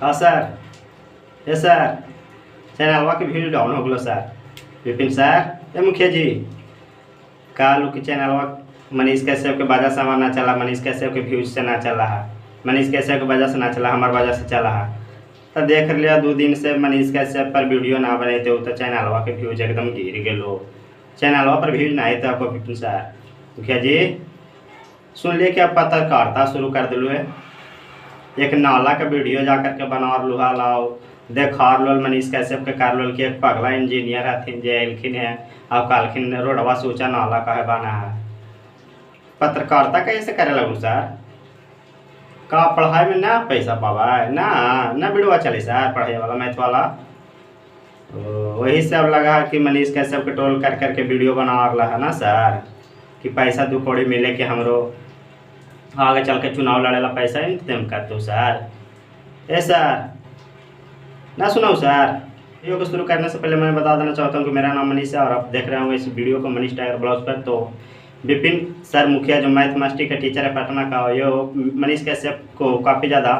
हाँ सर। ये सर चैनलवा के व्यू डाउन हो गलो सर। विपिन सर, ये मुखिया जी कालू के चैनलवा मनीष कश्यप के वजह से हमारा ना चला, मनीष कश्यप के व्यूज से ना चला है, मनीष कश्यप के वजह से ना चला, हमारे वजह से चला है। तो देख लिया 2 दिन से मनीष कश्यप पर वीडियो ना बने थे तो चैनलवा के व्यूज एकदम गिर गए। चैनलवा पर व्यूज ना थे आपको। विपिन सर मुखिया जी सुन लिए कि आप पत्रकारिता शुरू कर दिलो है। एक नाला का वीडियो जा करके बना लुहा लाओ देखा लो मनीष कश्यप के कर लो कि एक पगला इंजीनियर हथिन जे अलिन है अब कहलखिन रोडवा से ऊँचा नाला का है बना है। पत्रकारिता कैसे करे लगू सर? का पढ़ाई में ना पैसा पावा है ना ना वीडियो चले सर पढ़ाई वाला मैथ वाला। वही से अब लगा कि मनीष कश्यप के ट्रोल कर करके वीडियो बना रहा है ना सर कि पैसा 2 कौड़ी मिले कि हमरो आगे चल के चुनाव लड़े ला पैसा इंतजाम कर दो सर। ए सर ना सुनाओ सर। वीडियो को शुरू करने से पहले मैं बता देना चाहता हूँ कि मेरा नाम मनीष है और आप देख रहे होंगे इस वीडियो को मनीष टाइगर ब्लॉग्स पर। तो विपिन सर मुखिया जो मैथमेटिक्स का टीचर है पटना का, ये मनीष कश्यप को काफ़ी ज़्यादा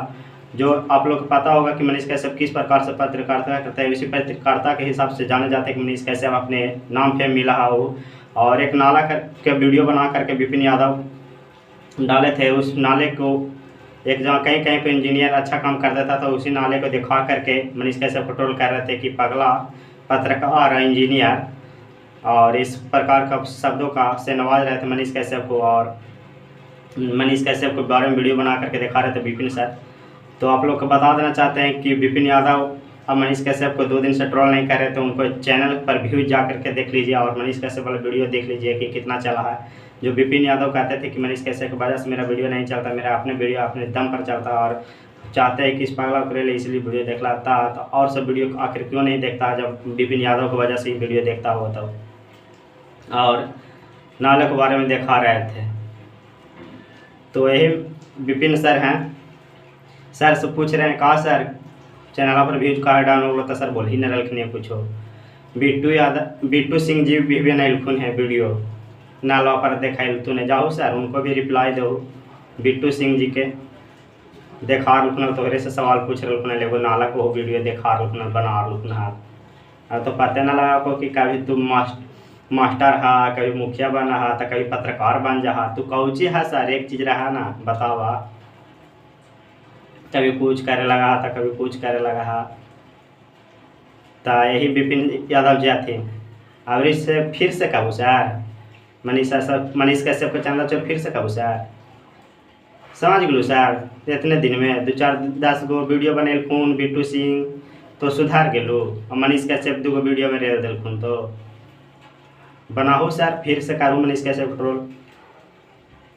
जो आप लोग को पता होगा कि मनीष कश्यप किस प्रकार से पत्रकारिता करते हैं, उसी पत्रकारिता के हिसाब से जाने जाते हैं कि मनीष कश्यप अपने नाम फेम मिला हो। और एक नाला के वीडियो बना करके विपिन यादव डाले थे। उस नाले को एक जगह कहीं कहीं पे इंजीनियर अच्छा काम कर देता था, उसी नाले को दिखा करके मनीष कश्यप को ट्रोल कर रहे थे कि पगला पत्रकार इंजीनियर, और इस प्रकार का शब्दों का से नवाज रहे थे मनीष कश्यप को। और मनीष कश्यप के बारे में वीडियो बना करके दिखा रहे थे विपिन सर। तो आप लोग को बता देना चाहते हैं कि विपिन यादव अब मनीष कश्यप को 2 दिन से ट्रोल नहीं कर रहे थे, उनको चैनल पर व्यूज जा करके देख लीजिए और मनीष कश्यप वाला वीडियो देख लीजिए कि कितना चला है। जो विपिन यादव कहते थे कि मनीष कश्यप की वजह से मेरा वीडियो नहीं चलता, मेरा अपने वीडियो अपने दम पर चलता और चाहते हैं कि इस पगला करे ले इसलिए वीडियो देख लाता तो और सब वीडियो आखिर क्यों नहीं देखता जब विपिन यादव की वजह से ही वीडियो देखता हो तो। और नाले के बारे में दिखा रहे थे। तो यही विपिन सर हैं। सर से पूछ रहे हैं कहा सर चैनल पर व्यूज का डाउन हो तो सर बोल ही न रखने पूछो। बिट्टू सिंह जी भी नहीं लिखुन है वीडियो नाला पर देखा तूने जाओ सर उनको भी रिप्लाई दो। बिट्टू सिंह जी के देखा रुकना तोहरे से सवाल पूछ रुकना लेगो नाला को वीडियो देखा रुकना बना रुकना। अब तो पता ना लगा को कि कभी तुम मास्टर हा कभी मुखिया बना हा तो कभी पत्रकार बन जा तू कौची है सर एक चीज़ रहा ना बतावा। कभी कुछ करे लगा था कभी कुछ करे लगा तो यही विपिन यादव जी थे। अब इससे फिर से कहूँ सर मनीष कश्यप के चैनल से फिर से कहूँ सर समझ गलू सर। इतने दिन में 2-4-10 गो वीडियो बने खून बिट्टू सिंह तो सुधार गेलू और मनीष कश्यप 2 गो वीडियो में रेल दिलखुन तो बनाओ सर फिर से करूँ मनीष कश्यप ट्रोल।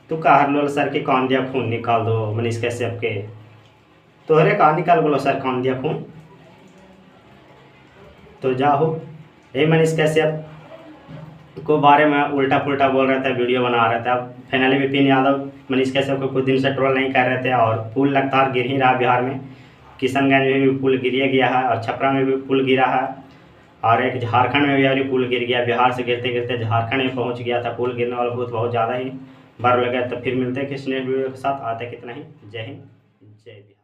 तू कह लो सर कि कौन दिया खून निकाल दो मनीष कश्यप के तोहरे कहाँ निकाल बोलो सर कौन दिया खून। तो जाओ यही मनीष कश्यप को बारे में उल्टा पुल्टा बोल रहे थे वीडियो बना रहे थे। अब फाइनली विपिन यादव मनीष कश्यप को कुछ दिन से ट्रोल नहीं कर रहे थे और पुल लगातार गिर ही रहा बिहार में। किशनगंज में भी पुल गिर गया है और छपरा में भी पुल गिरा है और एक झारखंड में भी अभी पुल गिर गया। बिहार से गिरते गिरते झारखंड में पहुंच गया था। पुल गिरने वाला बहुत ज़्यादा ही बार लगा। तो फिर मिलते हैं किसी नए वीडियो के साथ। आते कितना ही। जय हिंद जय बिहार।